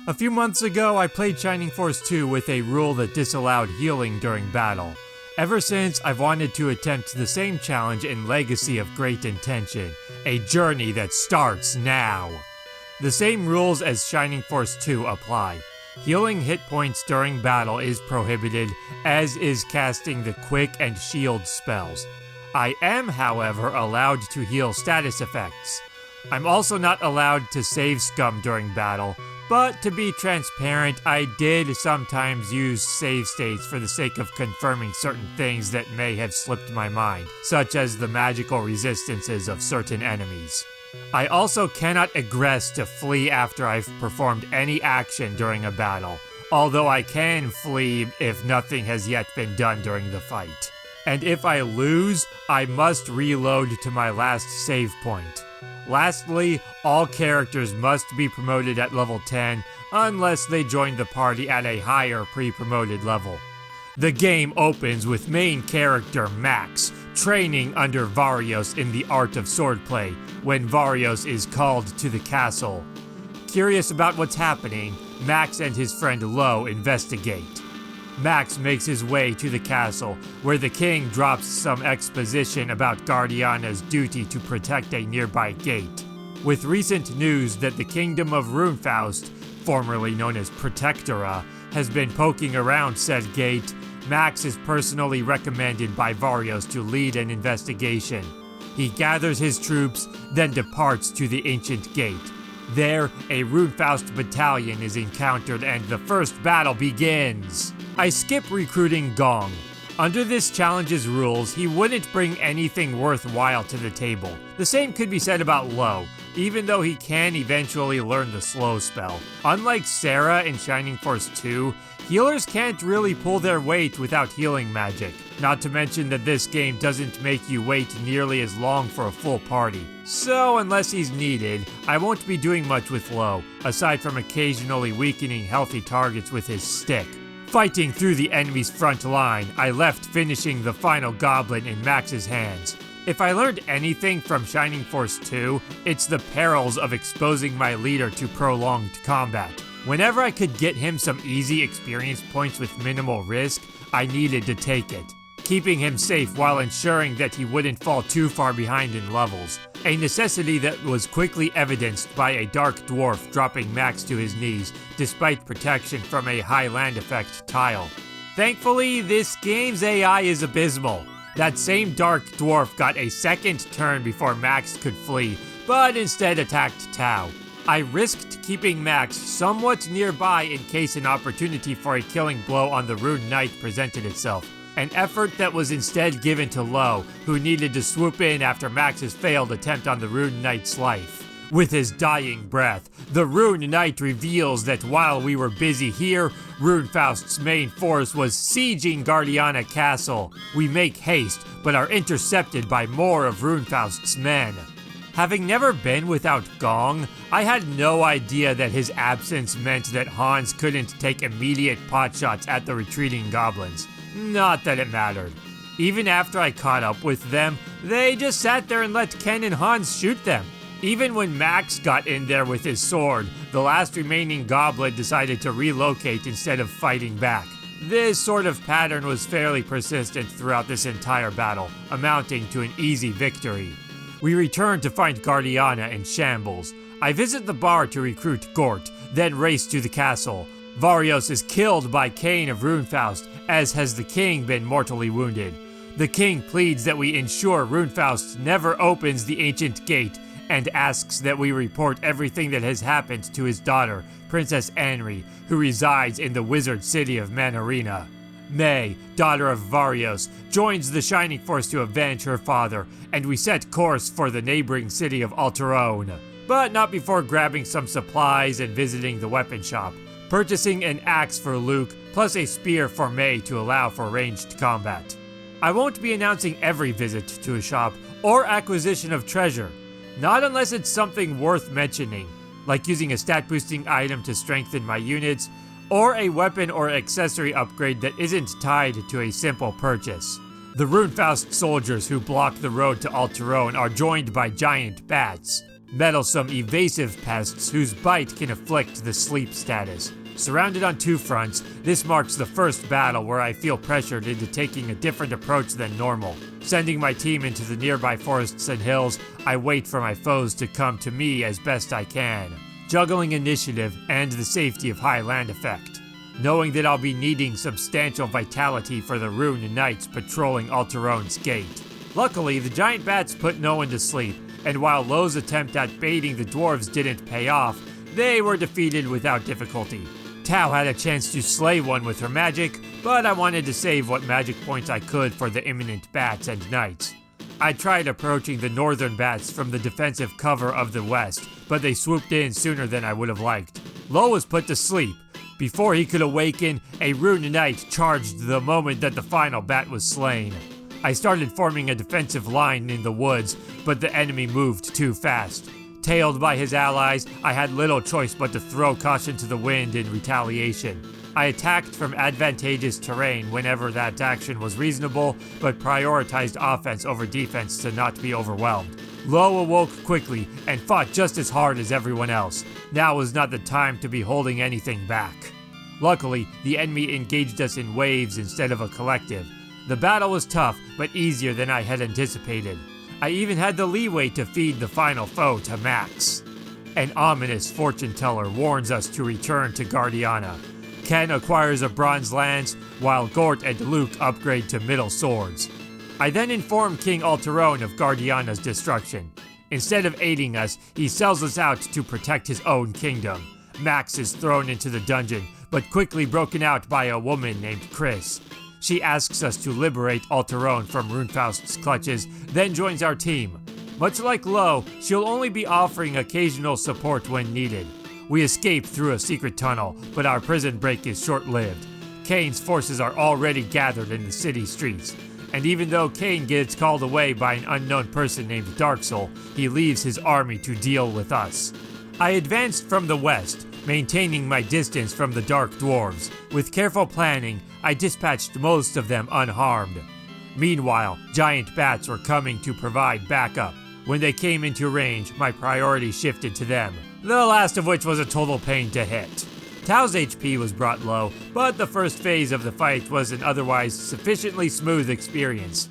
A few months ago, I played Shining Force 2 with a rule that disallowed healing during battle. Ever since, I've wanted to attempt the same challenge in Legacy of Great Intention, a journey that starts now. The same rules as Shining Force 2 apply. Healing hit points during battle is prohibited, as is casting the quick and shield spells. I am, however, allowed to heal status effects. I'm also not allowed to save scum during battle, but to be transparent, I did sometimes use save states for the sake of confirming certain things that may have slipped my mind, such as the magical resistances of certain enemies. I also cannot aggress to flee after I've performed any action during a battle, although I can flee if nothing has yet been done during the fight. And if I lose, I must reload to my last save point. Lastly, all characters must be promoted at level 10 unless they join the party at a higher pre-promoted level. The game opens with main character Max training under Varios in the art of swordplay when Varios is called to the castle. Curious about what's happening, Max and his friend Lo investigate. Max makes his way to the castle, where the king drops some exposition about Guardiana's duty to protect a nearby gate. With recent news that the kingdom of Runefaust, formerly known as Protectora, has been poking around said gate, Max is personally recommended by Varios to lead an investigation. He gathers his troops, then departs to the ancient gate. There, a Runefaust battalion is encountered and the first battle begins. I skip recruiting Gong. Under this challenge's rules, he wouldn't bring anything worthwhile to the table. The same could be said about Lo, even though he can eventually learn the slow spell. Unlike Sarah in Shining Force 2, healers can't really pull their weight without healing magic. Not to mention that this game doesn't make you wait nearly as long for a full party. So unless he's needed, I won't be doing much with Lo, aside from occasionally weakening healthy targets with his stick. Fighting through the enemy's front line, I left finishing the final goblin in Max's hands. If I learned anything from Shining Force 2, it's the perils of exposing my leader to prolonged combat. Whenever I could get him some easy experience points with minimal risk, I needed to take it, keeping him safe while ensuring that he wouldn't fall too far behind in levels, a necessity that was quickly evidenced by a dark dwarf dropping Max to his knees, despite protection from a high land effect tile. Thankfully, this game's AI is abysmal. That same dark dwarf got a second turn before Max could flee, but instead attacked Tau. I risked keeping Max somewhat nearby in case an opportunity for a killing blow on the Rune Knight presented itself. An effort that was instead given to Lo, who needed to swoop in after Max's failed attempt on the Rune Knight's life. With his dying breath, the Rune Knight reveals that while we were busy here, Runefaust's main force was sieging Guardiana Castle. We make haste, but are intercepted by more of Runefaust's men. Having never been without Gong, I had no idea that his absence meant that Hans couldn't take immediate potshots at the retreating goblins. Not that it mattered. Even after I caught up with them, they just sat there and let Ken and Hans shoot them. Even when Max got in there with his sword, the last remaining goblin decided to relocate instead of fighting back. This sort of pattern was fairly persistent throughout this entire battle, amounting to an easy victory. We return to find Guardiana in shambles. I visit the bar to recruit Gort, then race to the castle. Varios is killed by Cain of Runefaust, as has the king been mortally wounded. The king pleads that we ensure Runefaust never opens the ancient gate, and asks that we report everything that has happened to his daughter, Princess Anri, who resides in the wizard city of Manarina. May, daughter of Varios, joins the Shining Force to avenge her father, and we set course for the neighboring city of Alterone. But not before grabbing some supplies and visiting the weapon shop, purchasing an axe for Luke, plus a spear for May to allow for ranged combat. I won't be announcing every visit to a shop or acquisition of treasure, not unless it's something worth mentioning, like using a stat-boosting item to strengthen my units, or a weapon or accessory upgrade that isn't tied to a simple purchase. The Runefaust soldiers who block the road to Alterone are joined by giant bats. meddlesome, evasive pests whose bite can afflict the sleep status. Surrounded on two fronts, this marks the first battle where I feel pressured into taking a different approach than normal. Sending my team into the nearby forests and hills, I wait for my foes to come to me as best I can, juggling initiative and the safety of high land effect, knowing that I'll be needing substantial vitality for the Rune Knights patrolling Alterone's gate. Luckily, the giant bats put no one to sleep, and while Lowe's attempt at baiting the dwarves didn't pay off, they were defeated without difficulty. Tao had a chance to slay one with her magic, but I wanted to save what magic points I could for the imminent bats and knights. I tried approaching the northern bats from the defensive cover of the west, but they swooped in sooner than I would have liked. Lo was put to sleep. Before he could awaken, a Rune Knight charged the moment that the final bat was slain. I started forming a defensive line in the woods, but the enemy moved too fast. Tailed by his allies, I had little choice but to throw caution to the wind in retaliation. I attacked from advantageous terrain whenever that action was reasonable, but prioritized offense over defense to not be overwhelmed. Lo awoke quickly and fought just as hard as everyone else. Now was not the time to be holding anything back. Luckily, the enemy engaged us in waves instead of a collective. The battle was tough, but easier than I had anticipated. I even had the leeway to feed the final foe to max. An ominous fortune teller warns us to return to Guardiana. Ken acquires a bronze lance, while Gort and Luke upgrade to middle swords. I then inform King Alterone of Guardiana's destruction. Instead of aiding us, he sells us out to protect his own kingdom. Max is thrown into the dungeon, but quickly broken out by a woman named Chris. She asks us to liberate Alterone from Runefaust's clutches, then joins our team. Much like Lo, she'll only be offering occasional support when needed. We escape through a secret tunnel, but our prison break is short-lived. Kane's forces are already gathered in the city streets, and even though Kane gets called away by an unknown person named Darksoul, he leaves his army to deal with us. I advanced from the west, maintaining my distance from the Dark Dwarves. With careful planning, I dispatched most of them unharmed. Meanwhile, giant bats were coming to provide backup. When they came into range, my priority shifted to them, the last of which was a total pain to hit. Tao's HP was brought low, but the first phase of the fight was an otherwise sufficiently smooth experience.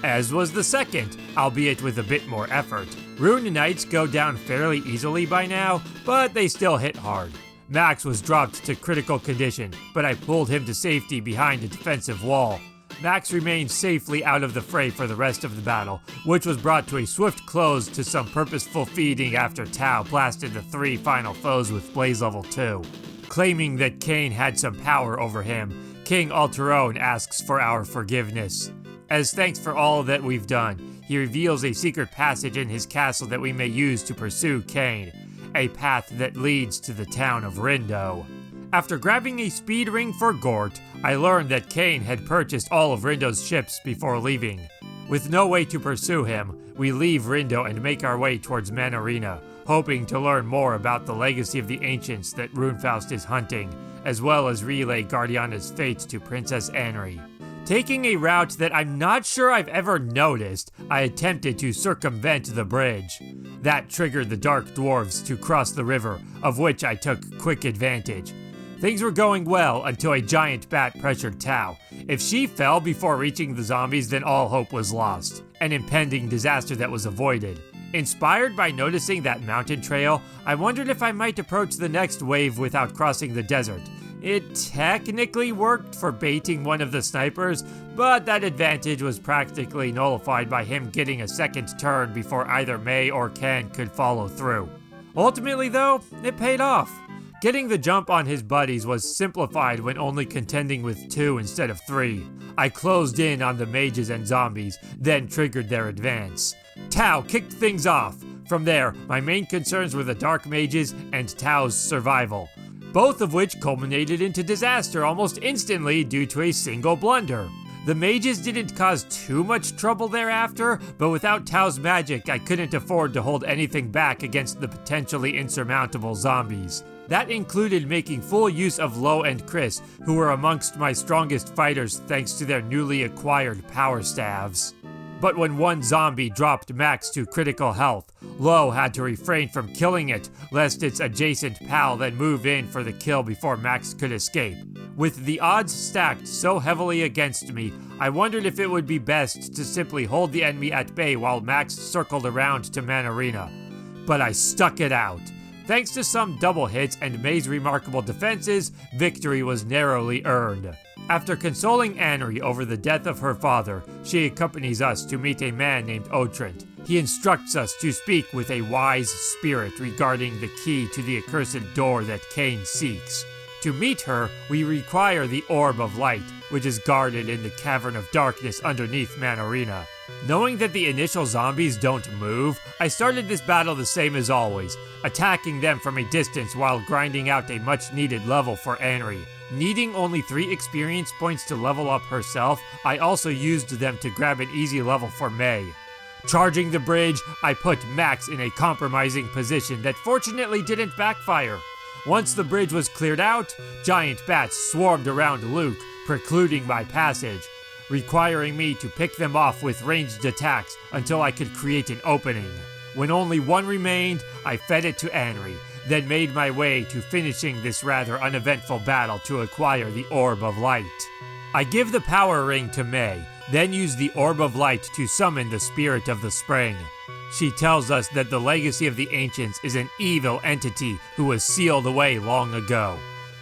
As was the second, albeit with a bit more effort. Rune Knights go down fairly easily by now, but they still hit hard. Max was dropped to critical condition, but I pulled him to safety behind a defensive wall. Max remained safely out of the fray for the rest of the battle, which was brought to a swift close to some purposeful feeding after Tao blasted the 3 final foes with Blaze Level 2. Claiming that Kane had some power over him, King Alterone asks for our forgiveness. As thanks for all that we've done, he reveals a secret passage in his castle that we may use to pursue Kane, a path that leads to the town of Rindo. After grabbing a speed ring for Gort, I learned that Kane had purchased all of Rindo's ships before leaving. With no way to pursue him, we leave Rindo and make our way towards Manarina, hoping to learn more about the legacy of the ancients that Runefaust is hunting, as well as relay Guardiana's fate to Princess Anri. Taking a route that I'm not sure I've ever noticed, I attempted to circumvent the bridge. That triggered the Dark Dwarves to cross the river, of which I took quick advantage. Things were going well until a giant bat pressured Tao. If she fell before reaching the zombies, then all hope was lost. An impending disaster that was avoided. Inspired by noticing that mountain trail, I wondered if I might approach the next wave without crossing the desert. It technically worked for baiting one of the snipers, but that advantage was practically nullified by him getting a second turn before either May or Ken could follow through. Ultimately though, it paid off. Getting the jump on his buddies was simplified when only contending with 2 instead of 3. I closed in on the mages and zombies, then triggered their advance. Tao kicked things off. From there, my main concerns were the Dark Mages and Tao's survival, both of which culminated into disaster almost instantly due to a single blunder. The mages didn't cause too much trouble thereafter, but without Tao's magic, I couldn't afford to hold anything back against the potentially insurmountable zombies. That included making full use of Lo and Chris, who were amongst my strongest fighters thanks to their newly acquired power staves. But when one zombie dropped Max to critical health, Lo had to refrain from killing it, lest its adjacent pal then move in for the kill before Max could escape. With the odds stacked so heavily against me, I wondered if it would be best to simply hold the enemy at bay while Max circled around to Manarina. But I stuck it out. Thanks to some double hits and May's remarkable defenses, victory was narrowly earned. After consoling Anri over the death of her father, she accompanies us to meet a man named Otrent. He instructs us to speak with a wise spirit regarding the key to the accursed door that Cain seeks. To meet her, we require the Orb of Light, which is guarded in the Cavern of Darkness underneath Manarina. Knowing that the initial zombies don't move, I started this battle the same as always, attacking them from a distance while grinding out a much-needed level for Anri. Needing only 3 experience points to level up herself, I also used them to grab an easy level for May. Charging the bridge, I put Max in a compromising position that fortunately didn't backfire. Once the bridge was cleared out, giant bats swarmed around Luke, precluding my passage, requiring me to pick them off with ranged attacks until I could create an opening. When only one remained, I fed it to Anri, then made my way to finishing this rather uneventful battle to acquire the Orb of Light. I give the power ring to May, then use the Orb of Light to summon the Spirit of the Spring. She tells us that the legacy of the Ancients is an evil entity who was sealed away long ago.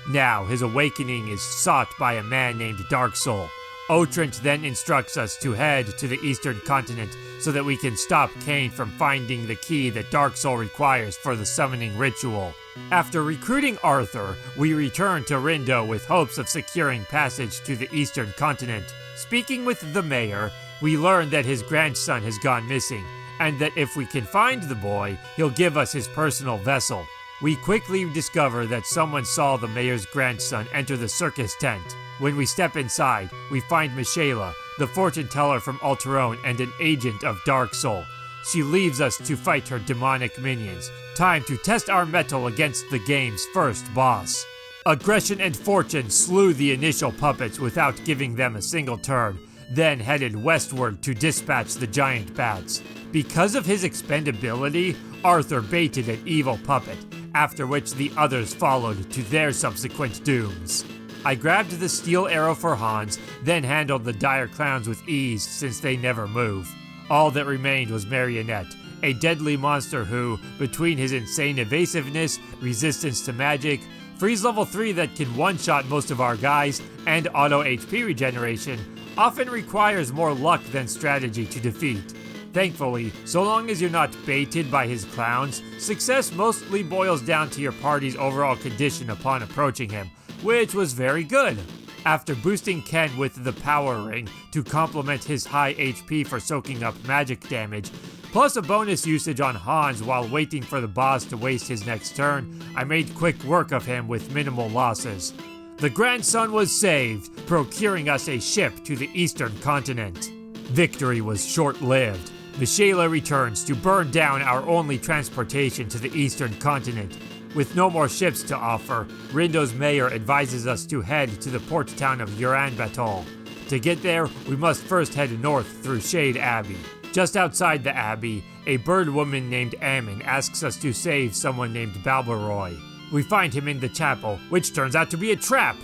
Now, his awakening is sought by a man named Darksoul. Otrent then instructs us to head to the Eastern Continent so that we can stop Cain from finding the key that Darksoul requires for the summoning ritual. After recruiting Arthur, we return to Rindo with hopes of securing passage to the Eastern Continent. Speaking with the mayor, we learn that his grandson has gone missing, and that if we can find the boy, he'll give us his personal vessel. We quickly discover that someone saw the mayor's grandson enter the circus tent. When we step inside, we find Michaela, the fortune teller from Alterone and an agent of Darksoul. She leaves us to fight her demonic minions. Time to test our mettle against the game's first boss. Aggression and Fortune slew the initial puppets without giving them a single turn, then headed westward to dispatch the giant bats. Because of his expendability, Arthur baited an evil puppet, after which the others followed to their subsequent dooms. I grabbed the steel arrow for Hans, then handled the dire clowns with ease since they never move. All that remained was Marionette, a deadly monster who, between his insane evasiveness, resistance to magic, freeze level 3 that can one-shot most of our guys, and auto HP regeneration, often requires more luck than strategy to defeat. Thankfully, so long as you're not baited by his clowns, success mostly boils down to your party's overall condition upon approaching him, which was very good. After boosting Ken with the power ring to complement his high HP for soaking up magic damage, plus a bonus usage on Hans while waiting for the boss to waste his next turn, I made quick work of him with minimal losses. The grandson was saved, procuring us a ship to the Eastern Continent. Victory was short-lived. Michaela returns to burn down our only transportation to the Eastern Continent. With no more ships to offer, Rindo's mayor advises us to head to the port town of Ulaanbaatar. To get there, we must first head north through Shade Abbey. Just outside the abbey, a bird woman named Ammon asks us to save someone named Balbaroy. We find him in the chapel, which turns out to be a trap.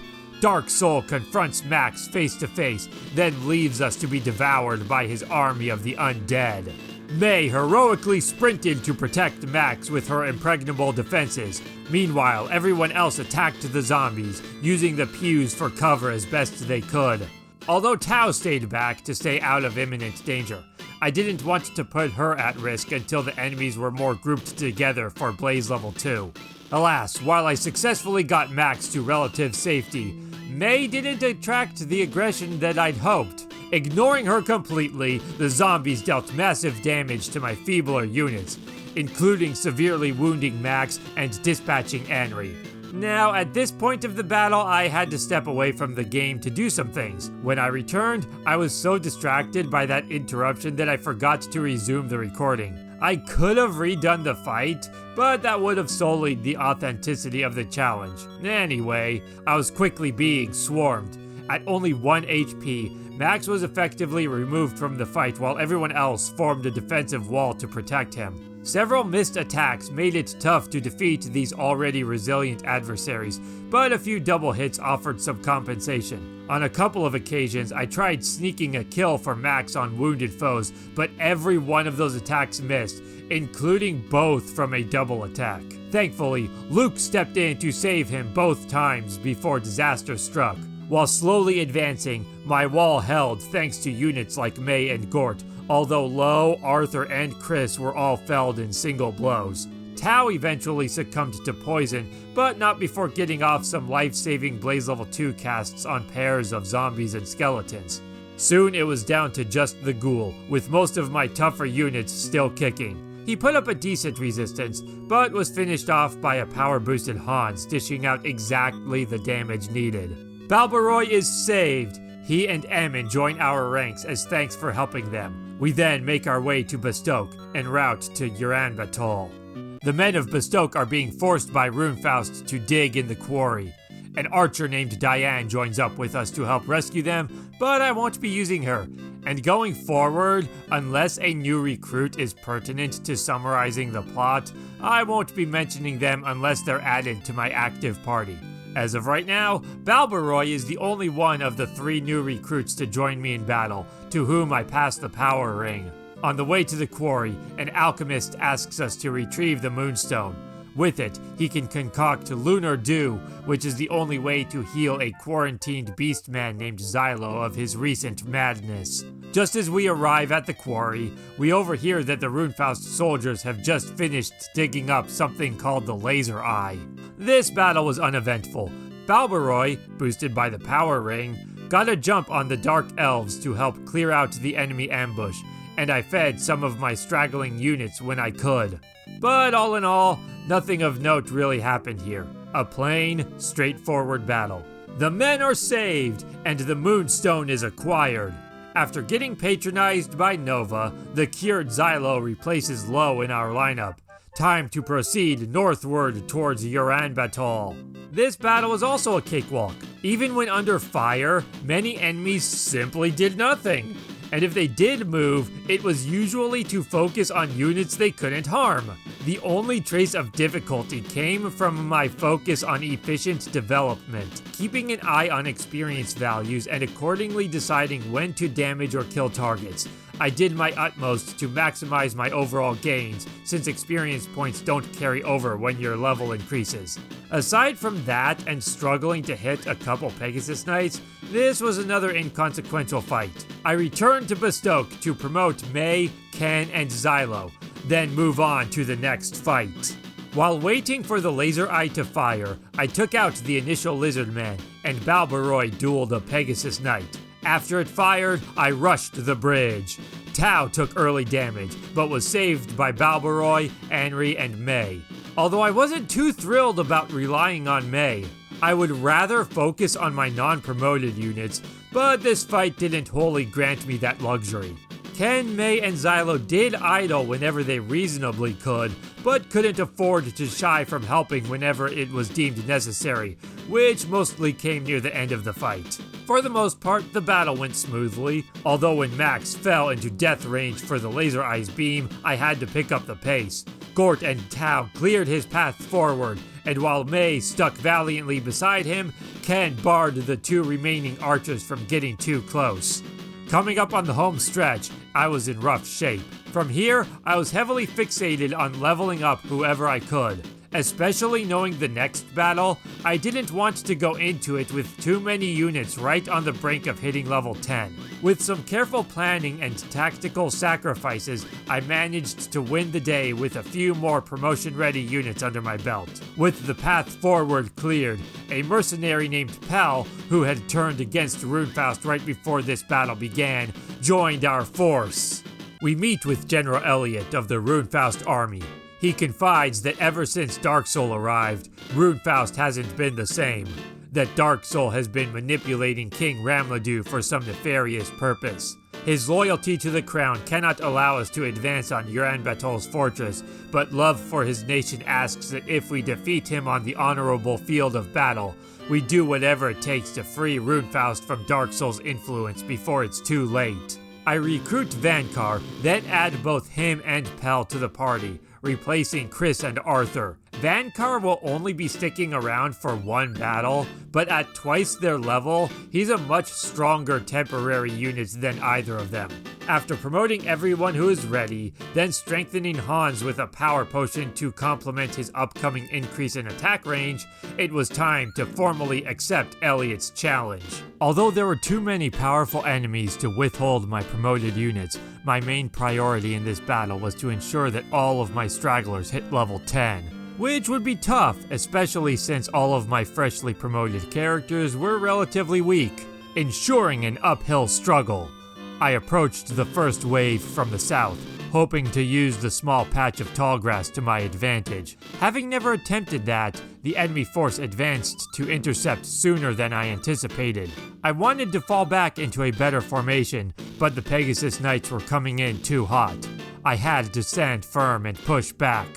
Darksoul confronts Max face to face, then leaves us to be devoured by his army of the undead. May heroically sprinted to protect Max with her impregnable defenses. Meanwhile, everyone else attacked the zombies, using the pews for cover as best they could. Although Tao stayed back to stay out of imminent danger, I didn't want to put her at risk until the enemies were more grouped together for Blaze Level 2. Alas, while I successfully got Max to relative safety, May didn't attract the aggression that I'd hoped. Ignoring her completely, the zombies dealt massive damage to my feebler units, including severely wounding Max and dispatching Anri. Now, at this point of the battle, I had to step away from the game to do some things. When I returned, I was so distracted by that interruption that I forgot to resume the recording. I could have redone the fight, but that would have sullied the authenticity of the challenge. Anyway, I was quickly being swarmed. At only 1 HP, Max was effectively removed from the fight while everyone else formed a defensive wall to protect him. Several missed attacks made it tough to defeat these already resilient adversaries, but a few double hits offered some compensation. On a couple of occasions, I tried sneaking a kill for Max on wounded foes, but every one of those attacks missed, including both from a double attack. Thankfully, Luke stepped in to save him both times before disaster struck. While slowly advancing, my wall held thanks to units like May and Gort, although Lo, Arthur, and Chris were all felled in single blows. Tao eventually succumbed to poison, but not before getting off some life-saving Blaze Level 2 casts on pairs of zombies and skeletons. Soon it was down to just the ghoul, with most of my tougher units still kicking. He put up a decent resistance, but was finished off by a power-boosted Hans, dishing out exactly the damage needed. Balbaroy is saved. He and Emin join our ranks as thanks for helping them. We then make our way to Bastoke en route to Ulaanbaatar. The men of Bastoke are being forced by Runefaust to dig in the quarry. An archer named Diane joins up with us to help rescue them, but I won't be using her. And going forward, unless a new recruit is pertinent to summarizing the plot, I won't be mentioning them unless they're added to my active party. As of right now, Balbaroy is the only one of the 3 new recruits to join me in battle, to whom I pass the power ring. On the way to the quarry, an alchemist asks us to retrieve the Moonstone. With it, he can concoct Lunar Dew, which is the only way to heal a quarantined beastman named Xylo of his recent madness. Just as we arrive at the quarry, we overhear that the Runefaust soldiers have just finished digging up something called the Laser Eye. This battle was uneventful. Balbaroy, boosted by the power ring, got a jump on the Dark Elves to help clear out the enemy ambush, and I fed some of my straggling units when I could. But all in all, nothing of note really happened here. A plain, straightforward battle. The men are saved, and the Moonstone is acquired. After getting patronized by Nova, the cured Xylo replaces Lo in our lineup. Time to proceed northward towards Ulaanbaatar. This battle was also a cakewalk. Even when under fire, many enemies simply did nothing. And if they did move, it was usually to focus on units they couldn't harm. The only trace of difficulty came from my focus on efficient development, keeping an eye on experience values and accordingly deciding when to damage or kill targets. I did my utmost to maximize my overall gains, since experience points don't carry over when your level increases. Aside from that and struggling to hit a couple Pegasus Knights, this was another inconsequential fight. I returned to Bastoke to promote May, Ken, and Xylo, then move on to the next fight. While waiting for the Laser Eye to fire, I took out the initial Lizardman, and Balbaroy dueled a Pegasus Knight. After it fired, I rushed the bridge. Tao took early damage, but was saved by Balbaroy, Anri, and May. Although I wasn't too thrilled about relying on May, I would rather focus on my non-promoted units, but this fight didn't wholly grant me that luxury. Ken, May, and Xylo did idle whenever they reasonably could, but couldn't afford to shy from helping whenever it was deemed necessary, which mostly came near the end of the fight. For the most part, the battle went smoothly, although when Max fell into death range for the Laser Eye's beam, I had to pick up the pace. Gort and Tao cleared his path forward, and while May stuck valiantly beside him, Ken barred the 2 remaining archers from getting too close. Coming up on the home stretch, I was in rough shape. From here, I was heavily fixated on leveling up whoever I could. Especially knowing the next battle, I didn't want to go into it with too many units right on the brink of hitting level 10. With some careful planning and tactical sacrifices, I managed to win the day with a few more promotion-ready units under my belt. With the path forward cleared, a mercenary named Pell, who had turned against Runefaust right before this battle began, joined our force. We meet with General Elliot of the Runefaust army. He confides that ever since Dark Soul arrived, Runefaust hasn't been the same. That Dark Soul has been manipulating King Ramladu for some nefarious purpose. His loyalty to the crown cannot allow us to advance on Urianbatol's fortress, but love for his nation asks that if we defeat him on the honorable field of battle, we do whatever it takes to free Runefaust from Dark Souls influence before it's too late. I recruit Vankar, then add both him and Pell to the party, replacing Chris and Arthur. Vankar will only be sticking around for one battle, but at twice their level, he's a much stronger temporary unit than either of them. After promoting everyone who is ready, then strengthening Hans with a power potion to complement his upcoming increase in attack range, it was time to formally accept Elliot's challenge. Although there were too many powerful enemies to withhold my promoted units, my main priority in this battle was to ensure that all of my stragglers hit level 10. Which would be tough, especially since all of my freshly promoted characters were relatively weak, ensuring an uphill struggle. I approached the first wave from the south, hoping to use the small patch of tall grass to my advantage. Having never attempted that, the enemy force advanced to intercept sooner than I anticipated. I wanted to fall back into a better formation, but the Pegasus Knights were coming in too hot. I had to stand firm and push back.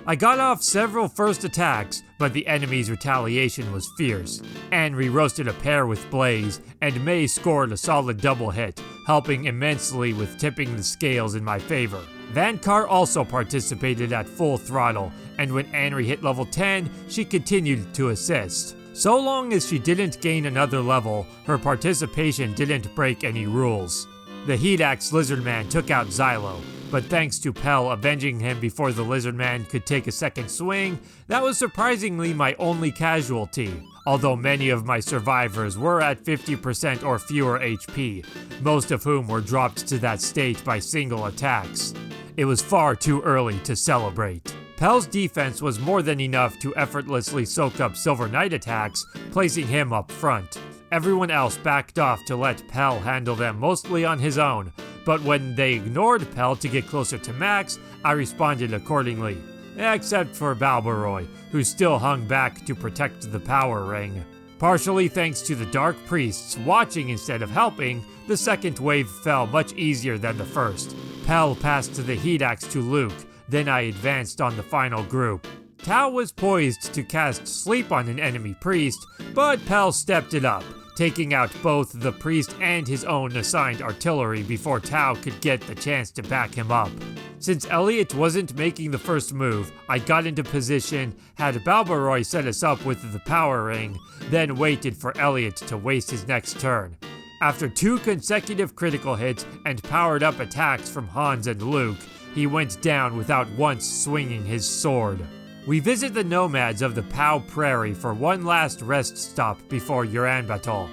I got off several first attacks, but the enemy's retaliation was fierce. Anri roasted a pair with Blaze, and May scored a solid double hit, helping immensely with tipping the scales in my favor. Vankar also participated at full throttle, and when Anri hit level 10, she continued to assist. So long as she didn't gain another level, her participation didn't break any rules. The Heat Axe Lizardman took out Xylo, but thanks to Pell avenging him before the Lizardman could take a second swing, that was surprisingly my only casualty. Although many of my survivors were at 50% or fewer HP, most of whom were dropped to that state by single attacks. It was far too early to celebrate. Pell's defense was more than enough to effortlessly soak up Silver Knight attacks, placing him up front. Everyone else backed off to let Pell handle them mostly on his own, but when they ignored Pell to get closer to Max, I responded accordingly. Except for Balbaroi, who still hung back to protect the power ring. Partially thanks to the Dark Priests watching instead of helping, the second wave fell much easier than the first. Pell passed the Heat Axe to Luke, then I advanced on the final group. Tao was poised to cast Sleep on an enemy priest, but Pell stepped it up, taking out both the priest and his own assigned artillery before Tao could get the chance to back him up. Since Elliot wasn't making the first move, I got into position, had Balbaroi set us up with the power ring, then waited for Elliot to waste his next turn. After 2 consecutive critical hits and powered up attacks from Hans and Luke, he went down without once swinging his sword. We visit the nomads of the Pau Prairie for one last rest stop before Urianbatol.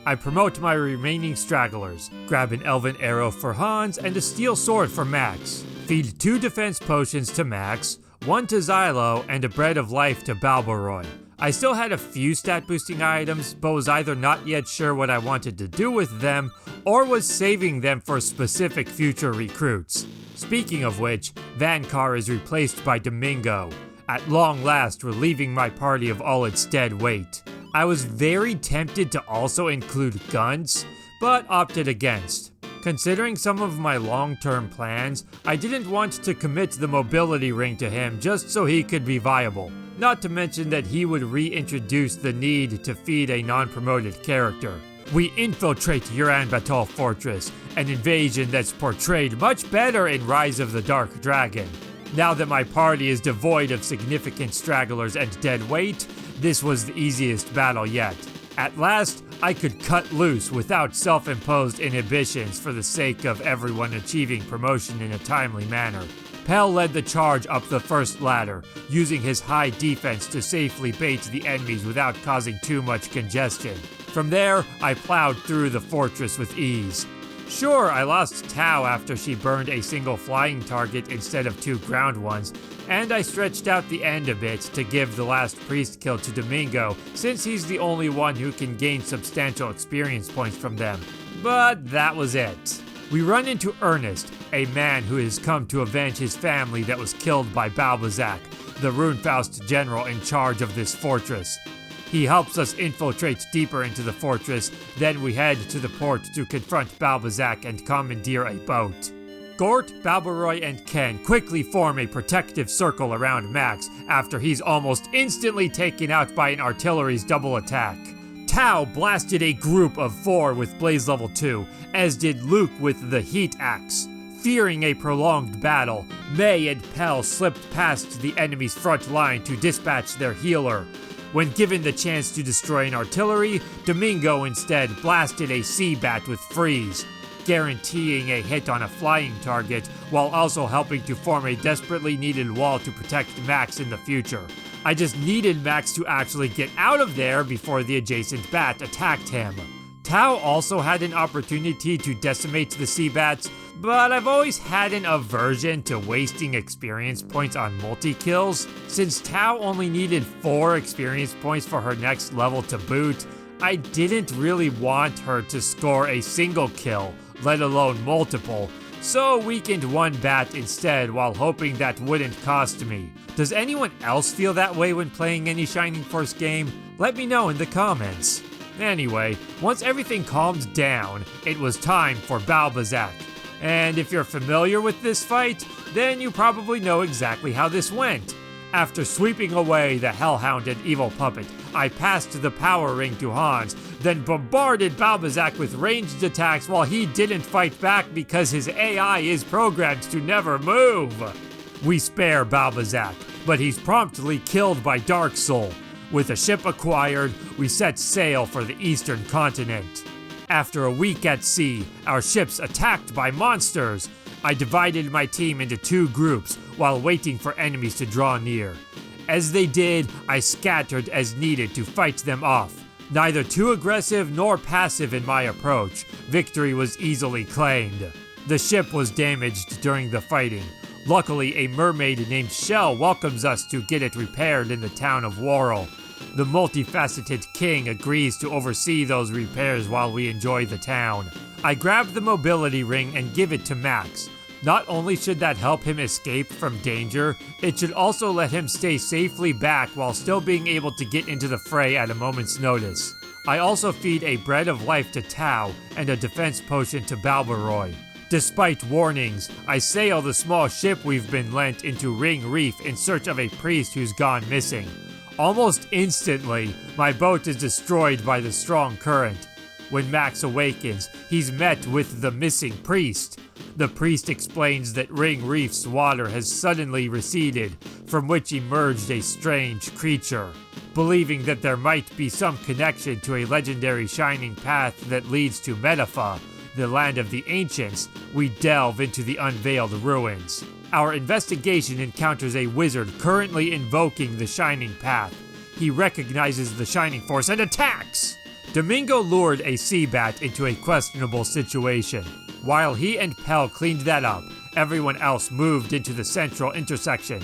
I promote my remaining stragglers, grab an elven arrow for Hans and a steel sword for Max, feed 2 defense potions to Max, 1 to Xylo, and a bread of life to Balbaroi. I still had a few stat boosting items, but was either not yet sure what I wanted to do with them, or was saving them for specific future recruits. Speaking of which, Vankar is replaced by Domingo, at long last relieving my party of all its dead weight. I was very tempted to also include Guns, but opted against. Considering some of my long-term plans, I didn't want to commit the mobility ring to him just so he could be viable. Not to mention that he would reintroduce the need to feed a non-promoted character. We infiltrate Urianbatol Fortress, an invasion that's portrayed much better in Rise of the Dark Dragon. Now that my party is devoid of significant stragglers and dead weight, this was the easiest battle yet. At last, I could cut loose without self-imposed inhibitions for the sake of everyone achieving promotion in a timely manner. Pell led the charge up the first ladder, using his high defense to safely bait the enemies without causing too much congestion. From there, I plowed through the fortress with ease. Sure, I lost Tao after she burned a single flying target instead of 2 ground ones, and I stretched out the end a bit to give the last priest kill to Domingo, since he's the only one who can gain substantial experience points from them. But that was it. We run into Ernest, a man who has come to avenge his family that was killed by Balbazak, the Runefaust general in charge of this fortress. He helps us infiltrate deeper into the fortress, then we head to the port to confront Balbazak and commandeer a boat. Gort, Balbaroy, and Ken quickly form a protective circle around Max after he's almost instantly taken out by an artillery's double attack. Tao blasted a group of 4 with Blaze Level 2, as did Luke with the Heat Axe. Fearing a prolonged battle, May and Pell slipped past the enemy's front line to dispatch their healer. When given the chance to destroy an artillery, Domingo instead blasted a Sea Bat with Freeze, guaranteeing a hit on a flying target while also helping to form a desperately needed wall to protect Max in the future. I just needed Max to actually get out of there before the adjacent bat attacked him. Tao also had an opportunity to decimate the Sea Bats, but I've always had an aversion to wasting experience points on multi-kills. Since Tao only needed 4 experience points for her next level to boot, I didn't really want her to score a single kill, let alone multiple, so weakened one bat instead while hoping that wouldn't cost me. Does anyone else feel that way when playing any Shining Force game? Let me know in the comments. Anyway, once everything calmed down, it was time for Balbazak. And if you're familiar with this fight, then you probably know exactly how this went. After sweeping away the Hellhound and Evil Puppet, I passed the power ring to Hans, then bombarded Balbazak with ranged attacks while he didn't fight back because his AI is programmed to never move. We spare Balbazak, but he's promptly killed by Dark Soul. With a ship acquired, we set sail for the eastern continent. After a week at sea, our ships attacked by monsters. I divided my team into 2 groups while waiting for enemies to draw near. As they did, I scattered as needed to fight them off. Neither too aggressive nor passive in my approach, victory was easily claimed. The ship was damaged during the fighting. Luckily, a mermaid named Shell welcomes us to get it repaired in the town of Worrell. The multifaceted king agrees to oversee those repairs while we enjoy the town. I grab the mobility ring and give it to Max. Not only should that help him escape from danger, it should also let him stay safely back while still being able to get into the fray at a moment's notice. I also feed a bread of life to Tao and a defense potion to Balbaroy. Despite warnings, I sail the small ship we've been lent into Ring Reef in search of a priest who's gone missing. Almost instantly, my boat is destroyed by the strong current. When Max awakens, he's met with the missing priest. The priest explains that Ring Reef's water has suddenly receded, from which emerged a strange creature. Believing that there might be some connection to a legendary shining path that leads to Metafa, the land of the ancients, we delve into the unveiled ruins. Our investigation encounters a wizard currently invoking the Shining Path. He recognizes the Shining Force and attacks! Domingo lured a Sea Bat into a questionable situation. While he and Pell cleaned that up, everyone else moved into the central intersection.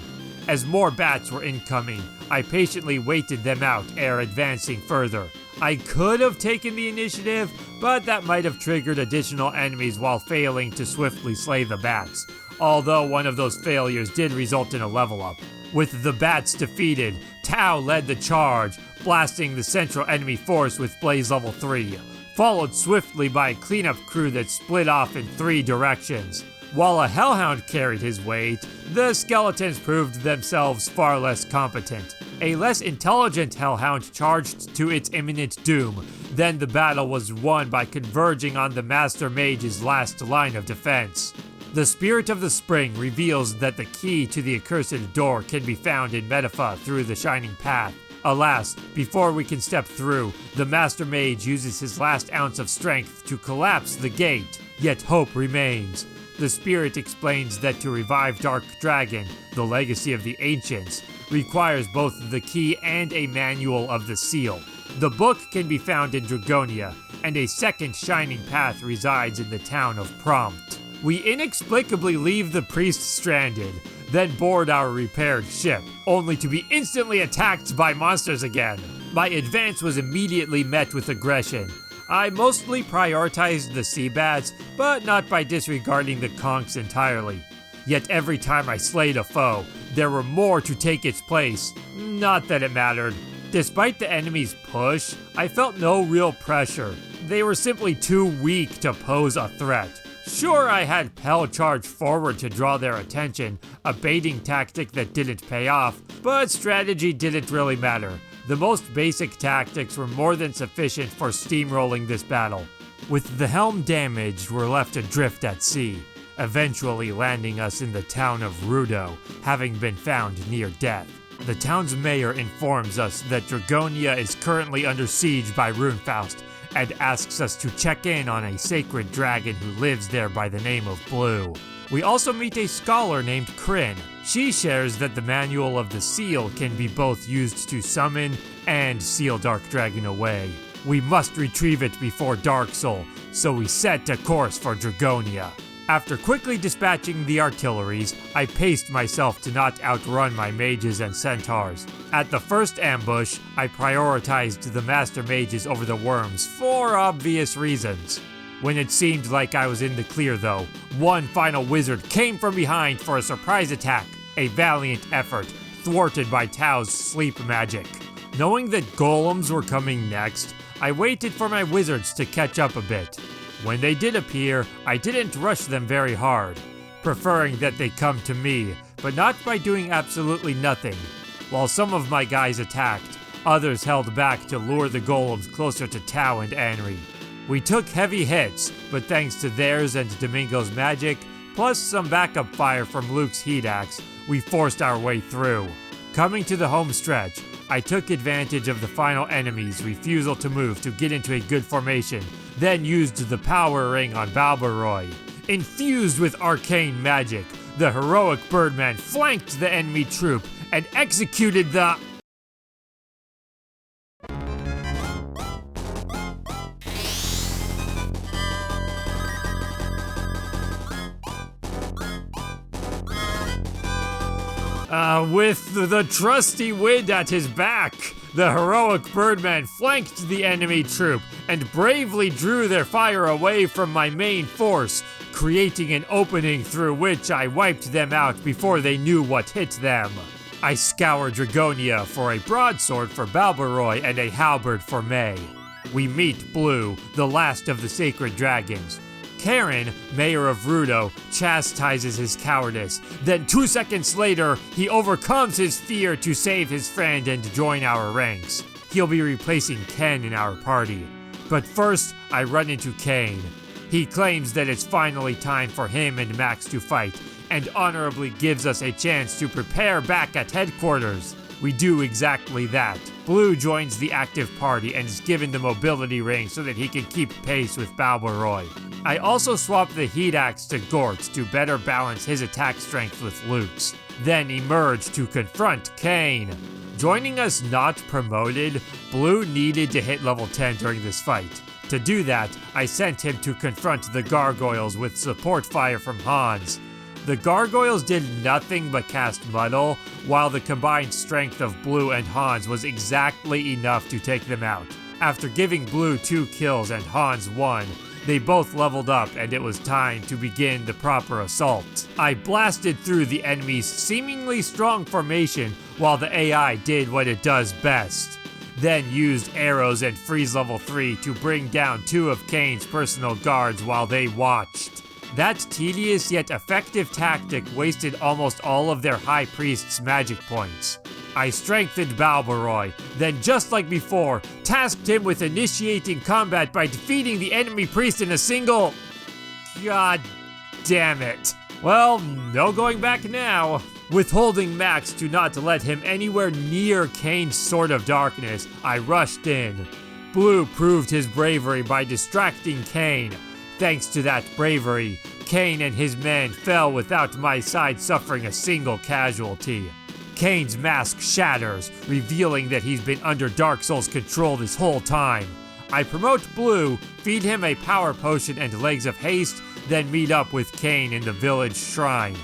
As more bats were incoming, I patiently waited them out ere advancing further. I could have taken the initiative, but that might have triggered additional enemies while failing to swiftly slay the bats. Although one of those failures did result in a level up. With the bats defeated, Tao led the charge, blasting the central enemy force with Blaze Level 3, followed swiftly by a cleanup crew that split off in 3 directions. While a Hellhound carried his weight, the skeletons proved themselves far less competent. A less intelligent Hellhound charged to its imminent doom. Then the battle was won by converging on the Master Mage's last line of defense. The Spirit of the Spring reveals that the key to the accursed door can be found in Metafa through the Shining Path. Alas, before we can step through, the Master Mage uses his last ounce of strength to collapse the gate, yet hope remains. The Spirit explains that to revive Dark Dragon, the legacy of the Ancients, requires both the key and a manual of the seal. The book can be found in Dragonia, and a second Shining Path resides in the town of Prompt. We inexplicably leave the priest stranded, then board our repaired ship, only to be instantly attacked by monsters again. My advance was immediately met with aggression. I mostly prioritized the Sea Bats, but not by disregarding the conchs entirely. Yet every time I slayed a foe, there were more to take its place. Not that it mattered. Despite the enemy's push, I felt no real pressure. They were simply too weak to pose a threat. Sure, I had Pell charge forward to draw their attention, a baiting tactic that didn't pay off, but strategy didn't really matter. The most basic tactics were more than sufficient for steamrolling this battle. With the helm damaged, we're left adrift at sea, eventually landing us in the town of Rudo, having been found near death. The town's mayor informs us that Dragonia is currently under siege by Runefaust, and asks us to check in on a sacred dragon who lives there by the name of Blue. We also meet a scholar named Kryn. She shares that the Manual of the Seal can be both used to summon and seal Dark Dragon away. We must retrieve it before Dark Soul, so we set a course for Dragonia. After quickly dispatching the artilleries, I paced myself to not outrun my mages and centaurs. At the first ambush, I prioritized the master mages over the worms for obvious reasons. When it seemed like I was in the clear though, one final wizard came from behind for a surprise attack, a valiant effort, thwarted by Tao's sleep magic. Knowing that golems were coming next, I waited for my wizards to catch up a bit. When they did appear, I didn't rush them very hard, preferring that they come to me, but not by doing absolutely nothing. While some of my guys attacked, others held back to lure the golems closer to Tao and Anri. We took heavy hits, but thanks to theirs and Domingo's magic, plus some backup fire from Luke's heat axe, we forced our way through. Coming to the home stretch, I took advantage of the final enemy's refusal to move to get into a good formation, then used the power ring on Balbaroy. Infused with arcane magic, the heroic Birdman flanked the enemy troop and executed the... With the trusty wind at his back, the heroic Birdman flanked the enemy troop and bravely drew their fire away from my main force, creating an opening through which I wiped them out before they knew what hit them. I scoured Dragonia for a broadsword for Balbaroy and a halberd for May. We meet Blue, the last of the sacred dragons. Karen, mayor of Rudo, chastises his cowardice. Then 2 seconds later, he overcomes his fear to save his friend and join our ranks. He'll be replacing Ken in our party. But first, I run into Kane. He claims that it's finally time for him and Max to fight, and honorably gives us a chance to prepare back at headquarters. We do exactly that. Blue joins the active party and is given the mobility ring so that he can keep pace with Balbaroy. I also swapped the heat axe to Gort to better balance his attack strength with Luke's, then emerged to confront Kane. Joining us not promoted, Blue needed to hit level 10 during this fight. To do that, I sent him to confront the gargoyles with support fire from Hans. The gargoyles did nothing but cast Muddle, while the combined strength of Blue and Hans was exactly enough to take them out. After giving Blue 2 kills and Hans 1, they both leveled up and it was time to begin the proper assault. I blasted through the enemy's seemingly strong formation while the AI did what it does best. Then used arrows and freeze level 3 to bring down 2 of Kane's personal guards while they watched. That tedious yet effective tactic wasted almost all of their High Priest's magic points. I strengthened Balbaroy, then just like before, tasked him with initiating combat by defeating the enemy priest in a single... God damn it. Well, no going back now. Withholding Max to not let him anywhere near Kane's Sword of Darkness, I rushed in. Blue proved his bravery by distracting Kane. Thanks to that bravery, Kane and his men fell without my side suffering a single casualty. Kane's mask shatters, revealing that he's been under Dark Soul's control this whole time. I promote Blue, feed him a power potion and legs of haste, then meet up with Kane in the village shrine.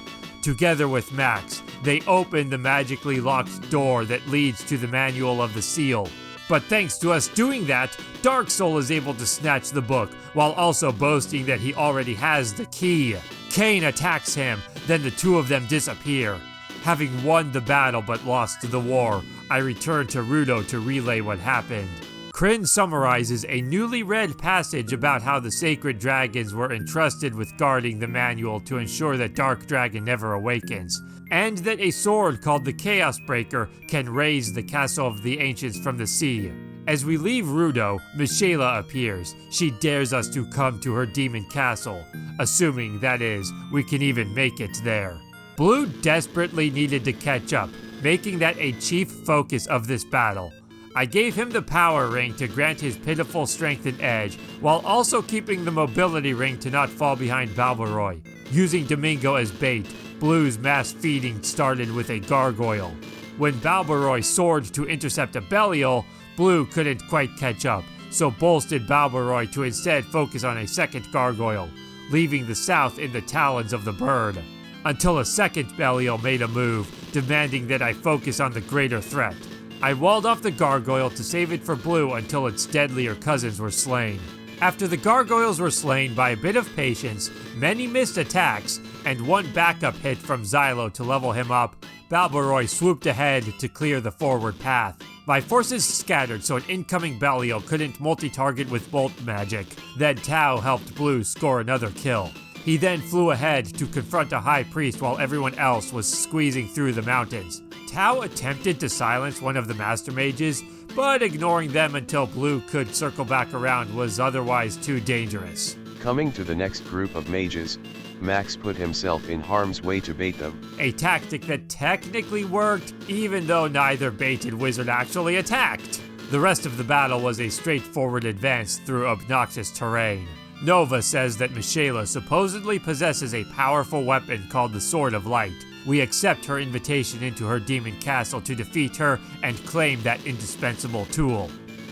Together with Max, they open the magically locked door that leads to the Manual of the Seal. But thanks to us doing that, Dark Soul is able to snatch the book, while also boasting that he already has the key. Kane attacks him, then the two of them disappear. Having won the battle but lost the war, I return to Rudo to relay what happened. Kryn summarizes a newly read passage about how the sacred dragons were entrusted with guarding the manual to ensure that Dark Dragon never awakens, and that a sword called the Chaos Breaker can raise the castle of the ancients from the sea. As we leave Rudo, Michaela appears. She dares us to come to her demon castle, assuming, that is, we can even make it there. Blue desperately needed to catch up, making that a chief focus of this battle. I gave him the power ring to grant his pitiful strength and edge, while also keeping the mobility ring to not fall behind Balbaroy. Using Domingo as bait, Blue's mass feeding started with a gargoyle. When Balbaroy soared to intercept a Belial, Blue couldn't quite catch up, so bolstered Balbaroy to instead focus on a second gargoyle, leaving the south in the talons of the bird. Until a second Belial made a move, demanding that I focus on the greater threat. I walled off the gargoyle to save it for Blue until its deadlier cousins were slain. After the gargoyles were slain by a bit of patience, many missed attacks, and one backup hit from Xylo to level him up, Balbaroy swooped ahead to clear the forward path. My forces scattered so an incoming Belial couldn't multi-target with bolt magic. Then Tau helped Blue score another kill. He then flew ahead to confront a high priest while everyone else was squeezing through the mountains. Tau attempted to silence one of the master mages, but ignoring them until Blue could circle back around was otherwise too dangerous. Coming to the next group of mages, Max put himself in harm's way to bait them. A tactic that technically worked, even though neither baited wizard actually attacked. The rest of the battle was a straightforward advance through obnoxious terrain. Nova says that Michaela supposedly possesses a powerful weapon called the Sword of Light. We accept her invitation into her demon castle to defeat her and claim that indispensable tool.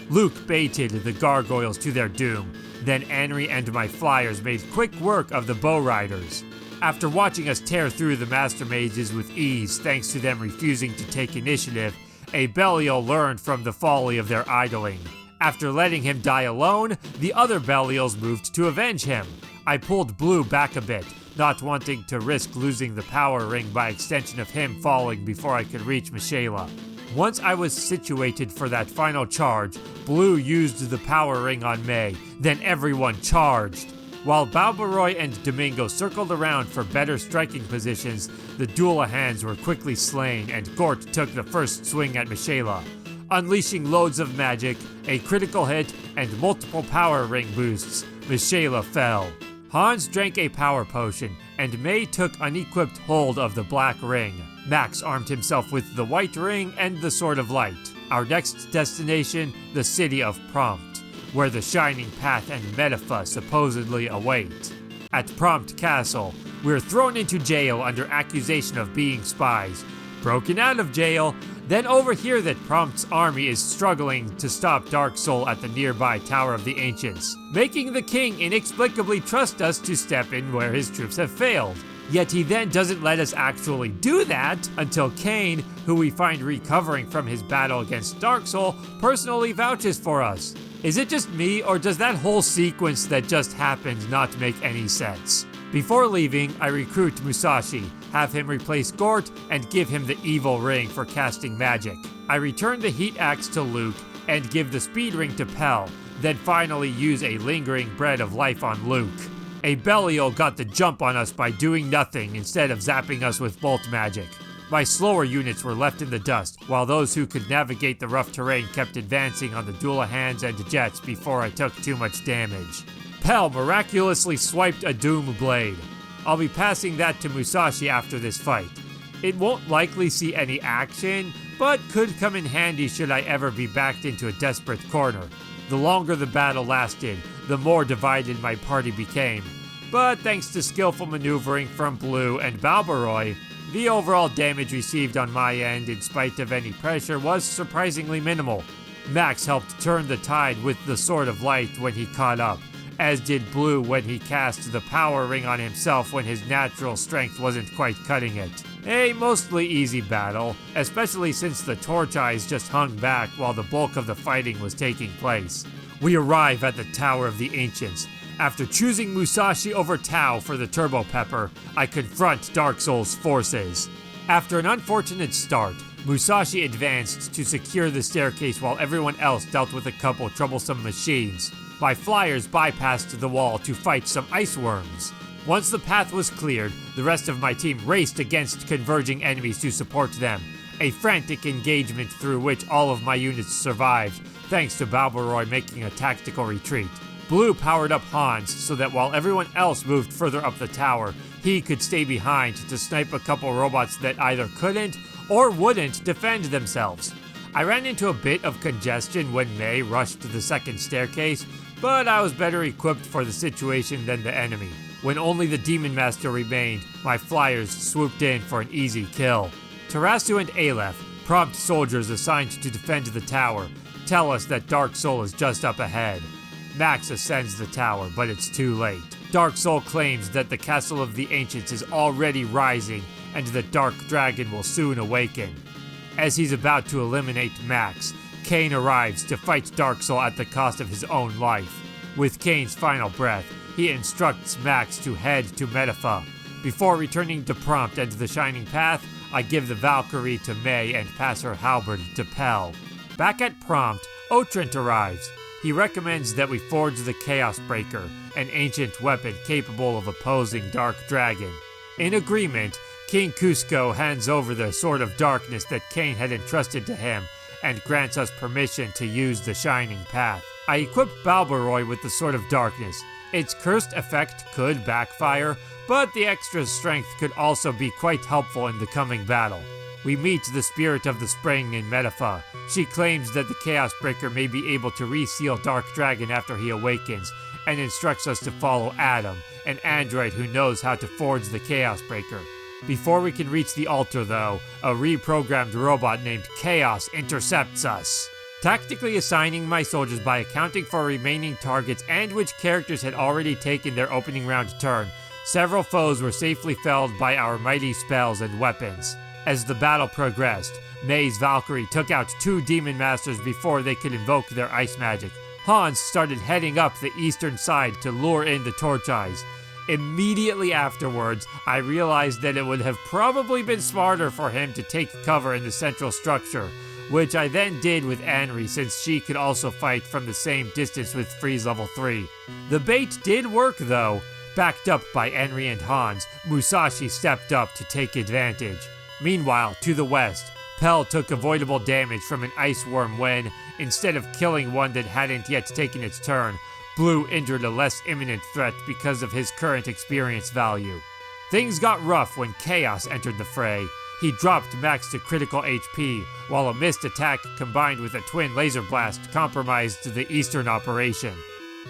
Luke baited the gargoyles to their doom. Then Anri and my flyers made quick work of the bow riders. After watching us tear through the master mages with ease thanks to them refusing to take initiative, a Belial learned from the folly of their idling. After letting him die alone, the other Belials moved to avenge him. I pulled Blue back a bit, not wanting to risk losing the power ring by extension of him falling before I could reach Michaela. Once I was situated for that final charge, Blue used the power ring on May, then everyone charged. While Balbaroy and Domingo circled around for better striking positions, the Duelahands were quickly slain and Gort took the first swing at Michaela. Unleashing loads of magic, a critical hit, and multiple power ring boosts, Michaela fell. Hans drank a power potion, and May took unequipped hold of the black ring. Max armed himself with the white ring and the Sword of Light. Our next destination, the city of Prompt, where the Shining Path and Metaphor supposedly await. At Prompt Castle, we're thrown into jail under accusation of being spies. Broken out of jail, then overhear that Prompt's army is struggling to stop Dark Soul at the nearby Tower of the Ancients, making the king inexplicably trust us to step in where his troops have failed. Yet he then doesn't let us actually do that until Kane, who we find recovering from his battle against Dark Soul, personally vouches for us. Is it just me, or does that whole sequence that just happened not make any sense? Before leaving, I recruit Musashi, have him replace Gort, and give him the evil ring for casting magic. I return the heat axe to Luke, and give the speed ring to Pell, then finally use a lingering bread of life on Luke. A Belial got the jump on us by doing nothing instead of zapping us with bolt magic. My slower units were left in the dust, while those who could navigate the rough terrain kept advancing on the Duelahands and jets before I took too much damage. Pell miraculously swiped a Doom Blade. I'll be passing that to Musashi after this fight. It won't likely see any action, but could come in handy should I ever be backed into a desperate corner. The longer the battle lasted, the more divided my party became. But thanks to skillful maneuvering from Blue and Balbaroy, the overall damage received on my end in spite of any pressure was surprisingly minimal. Max helped turn the tide with the Sword of Light when he caught up, as did Blue when he cast the power ring on himself when his natural strength wasn't quite cutting it. A mostly easy battle, especially since the torch eyes just hung back while the bulk of the fighting was taking place. We arrive at the Tower of the Ancients. After choosing Musashi over Tau for the Turbo Pepper, I confront Dark Soul's forces. After an unfortunate start, Musashi advanced to secure the staircase while everyone else dealt with a couple troublesome machines. My flyers bypassed the wall to fight some ice worms. Once the path was cleared, the rest of my team raced against converging enemies to support them. A frantic engagement through which all of my units survived, thanks to Balboroy making a tactical retreat. Blue powered up Hans so that while everyone else moved further up the tower, he could stay behind to snipe a couple robots that either couldn't or wouldn't defend themselves. I ran into a bit of congestion when May rushed to the second staircase, but I was better equipped for the situation than the enemy. When only the Demon Master remained, my flyers swooped in for an easy kill. Tarasu and Aleph, prompt soldiers assigned to defend the tower, tell us that Dark Soul is just up ahead. Max ascends the tower, but it's too late. Dark Soul claims that the Castle of the Ancients is already rising and the Dark Dragon will soon awaken. As he's about to eliminate Max, Kane arrives to fight Dark Soul at the cost of his own life. With Kane's final breath, he instructs Max to head to Metapha. Before returning to Prompt and the Shining Path, I give the Valkyrie to May and pass her halberd to Pell. Back at Prompt, Otrent arrives. He recommends that we forge the Chaos Breaker, an ancient weapon capable of opposing Dark Dragon. In agreement, King Cusco hands over the Sword of Darkness that Kane had entrusted to him and grants us permission to use the Shining Path. I equip Balboroy with the Sword of Darkness. Its cursed effect could backfire, but the extra strength could also be quite helpful in the coming battle. We meet the Spirit of the Spring in Metapha. She claims that the Chaos Breaker may be able to reseal Dark Dragon after he awakens, and instructs us to follow Adam, an android who knows how to forge the Chaos Breaker. Before we can reach the altar though, a reprogrammed robot named Chaos intercepts us. Tactically assigning my soldiers by accounting for remaining targets and which characters had already taken their opening round turn, several foes were safely felled by our mighty spells and weapons. As the battle progressed, May's Valkyrie took out 2 Demon Masters before they could invoke their ice magic. Hans started heading up the eastern side to lure in the Torch Eyes. Immediately afterwards, I realized that it would have probably been smarter for him to take cover in the central structure, which I then did with Anri since she could also fight from the same distance with Freeze level 3. The bait did work though. Backed up by Anri and Hans, Musashi stepped up to take advantage. Meanwhile, to the west, Pell took avoidable damage from an ice worm when, instead of killing one that hadn't yet taken its turn, Blue injured a less imminent threat because of his current experience value. Things got rough when Chaos entered the fray. He dropped Max to critical HP, while a missed attack combined with a twin laser blast compromised the eastern operation.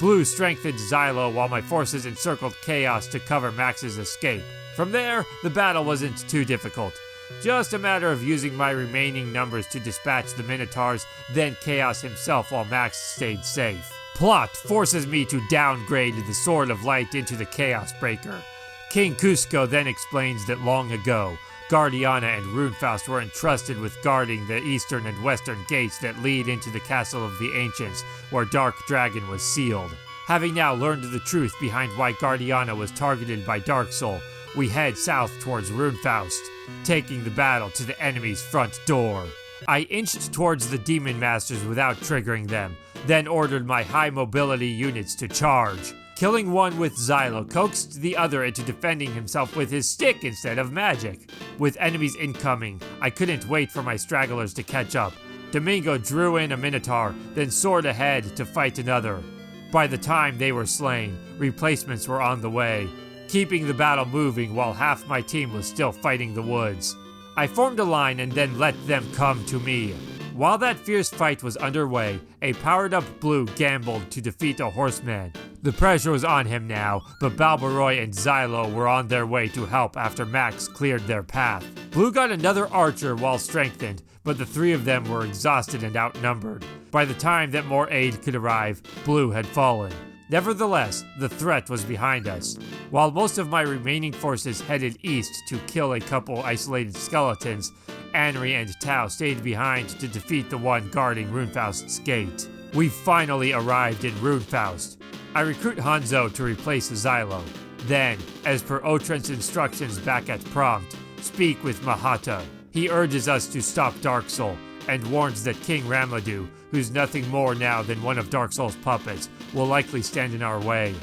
Blue strengthened Xylo while my forces encircled Chaos to cover Max's escape. From there, the battle wasn't too difficult. Just a matter of using my remaining numbers to dispatch the Minotaurs, then Chaos himself while Max stayed safe. Plot forces me to downgrade the Sword of Light into the Chaos Breaker. King Cusco then explains that long ago, Guardiana and Runefaust were entrusted with guarding the eastern and western gates that lead into the Castle of the Ancients, where Dark Dragon was sealed. Having now learned the truth behind why Guardiana was targeted by Dark Soul, we head south towards Runefaust, taking the battle to the enemy's front door. I inched towards the Demon Masters without triggering them, then ordered my high mobility units to charge. Killing one with Xylo coaxed the other into defending himself with his stick instead of magic. With enemies incoming, I couldn't wait for my stragglers to catch up. Domingo drew in a Minotaur, then soared ahead to fight another. By the time they were slain, replacements were on the way, keeping the battle moving while half my team was still fighting the woods. I formed a line and then let them come to me. While that fierce fight was underway, a powered-up Blue gambled to defeat a horseman. The pressure was on him now, but Balboroy and Xylo were on their way to help after Max cleared their path. Blue got another archer while strengthened, but the 3 of them were exhausted and outnumbered. By the time that more aid could arrive, Blue had fallen. Nevertheless, the threat was behind us. While most of my remaining forces headed east to kill a couple isolated skeletons, Anri and Tao stayed behind to defeat the one guarding Runefaust's gate. We finally arrived in Runefaust. I recruit Hanzo to replace Xylo. Then, as per Otrent's instructions back at Prompt, speak with Mahata. He urges us to stop Darksoul, and warns that King Ramladu, who's nothing more now than one of Darksoul's puppets, will likely stand in our way.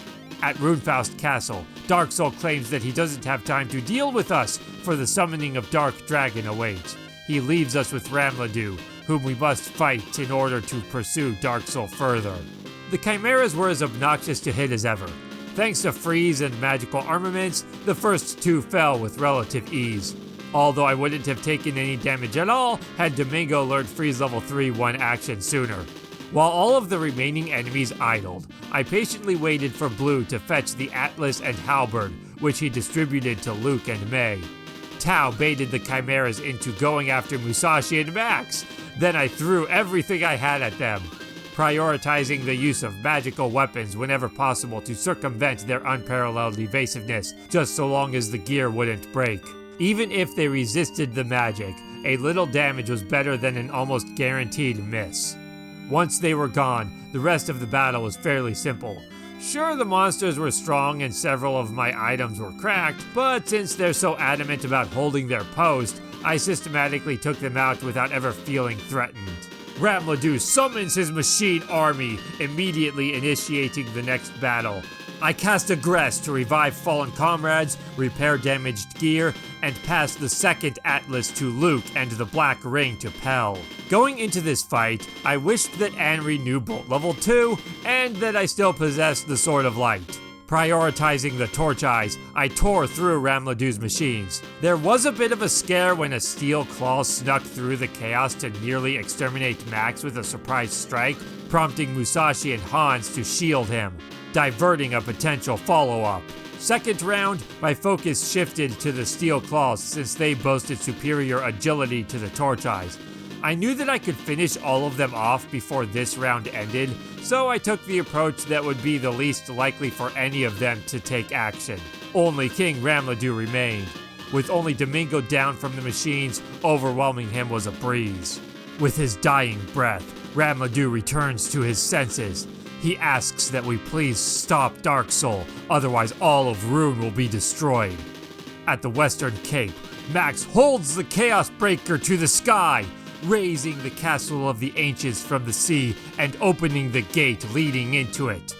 At Runefaust Castle, Darksoul claims that he doesn't have time to deal with us, for the summoning of Dark Dragon awaits. He leaves us with Ramladu, whom we must fight in order to pursue Darksoul further. The Chimeras were as obnoxious to hit as ever. Thanks to freeze and magical armaments, the first two fell with relative ease. Although I wouldn't have taken any damage at all had Domingo learned freeze level 3 one action sooner. While all of the remaining enemies idled, I patiently waited for Blue to fetch the Atlas and Halberd, which he distributed to Luke and May. Tao baited the Chimeras into going after Musashi and Max. Then I threw everything I had at them, prioritizing the use of magical weapons whenever possible to circumvent their unparalleled evasiveness, just so long as the gear wouldn't break. Even if they resisted the magic, a little damage was better than an almost guaranteed miss. Once they were gone, the rest of the battle was fairly simple. Sure, the monsters were strong and several of my items were cracked, but since they're so adamant about holding their post, I systematically took them out without ever feeling threatened. Ramladu summons his machine army, immediately initiating the next battle. I cast Aggress to revive fallen comrades, repair damaged gear, and pass the second Atlas to Luke and the Black Ring to Pell. Going into this fight, I wished that Anri knew Bolt level 2, and that I still possessed the Sword of Light. Prioritizing the Torch Eyes, I tore through Ramladu's machines. There was a bit of a scare when a steel claw snuck through the chaos to nearly exterminate Max with a surprise strike, prompting Musashi and Hans to shield him, diverting a potential follow-up. Second round, my focus shifted to the steel claws since they boasted superior agility to the Torch Eyes. I knew that I could finish all of them off before this round ended, so I took the approach that would be the least likely for any of them to take action. Only King Ramladu remained. With only Domingo down from the machines, overwhelming him was a breeze. With his dying breath, Ramladu returns to his senses. He asks that we please stop Darksoul, otherwise all of Rune will be destroyed. At the Western Cape, Max holds the Chaos Breaker to the sky, raising the Castle of the Ancients from the sea and opening the gate leading into it.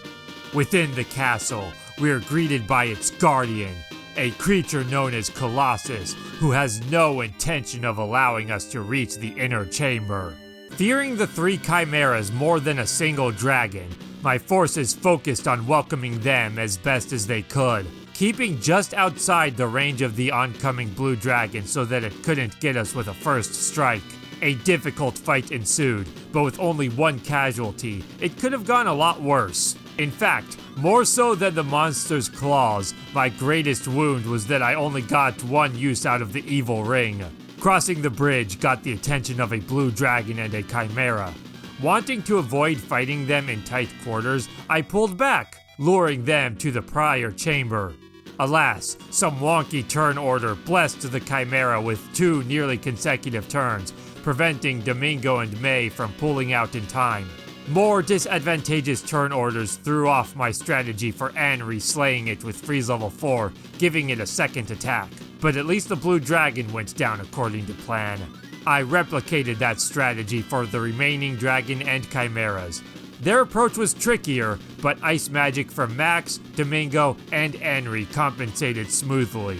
Within the castle, we are greeted by its guardian, a creature known as Colossus, who has no intention of allowing us to reach the inner chamber. Fearing the three chimeras more than a single dragon, my forces focused on welcoming them as best as they could, keeping just outside the range of the oncoming blue dragon so that it couldn't get us with a first strike. A difficult fight ensued, but with only one casualty, it could have gone a lot worse. In fact, more so than the monster's claws, my greatest wound was that I only got one use out of the evil ring. Crossing the bridge got the attention of a blue dragon and a chimera. Wanting to avoid fighting them in tight quarters, I pulled back, luring them to the prior chamber. Alas, some wonky turn order blessed the chimera with 2 nearly consecutive turns, preventing Domingo and May from pulling out in time. More disadvantageous turn orders threw off my strategy for Anri slaying it with freeze level 4, giving it a second attack. But at least the blue dragon went down according to plan. I replicated that strategy for the remaining dragon and chimeras. Their approach was trickier, but ice magic from Max, Domingo, and Anri compensated smoothly.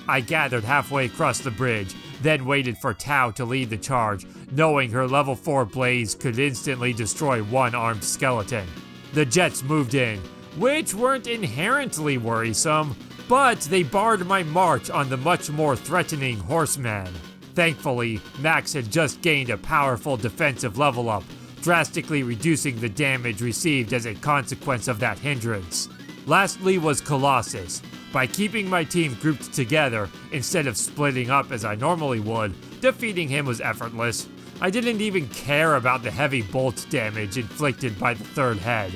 I gathered halfway across the bridge, then waited for Tao to lead the charge, knowing her level 4 blaze could instantly destroy one armed skeleton. The jets moved in, which weren't inherently worrisome, but they barred my march on the much more threatening horseman. Thankfully, Max had just gained a powerful defensive level up, drastically reducing the damage received as a consequence of that hindrance. Lastly was Colossus. By keeping my team grouped together, instead of splitting up as I normally would, defeating him was effortless. I didn't even care about the heavy bolt damage inflicted by the third head.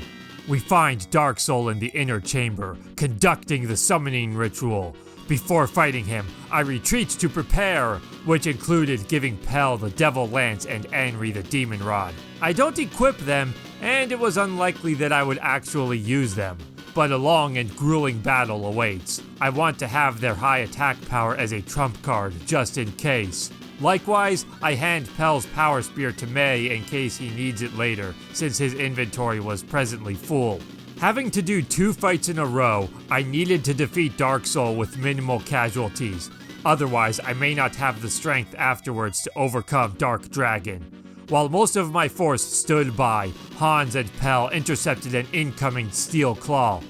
We find Darksoul in the inner chamber, conducting the summoning ritual. Before fighting him, I retreat to prepare, which included giving Pell the Devil Lance and Anri the Demon Rod. I don't equip them, and it was unlikely that I would actually use them. but a long and grueling battle awaits. I want to have their high attack power as a trump card, just in case. Likewise, I hand Pel's Power Spear to May in case he needs it later, since his inventory was presently full. Having to do 2 fights in a row, I needed to defeat Dark Soul with minimal casualties. Otherwise, I may not have the strength afterwards to overcome Dark Dragon. While most of my force stood by, Hans and Pel intercepted an incoming Steel Claw.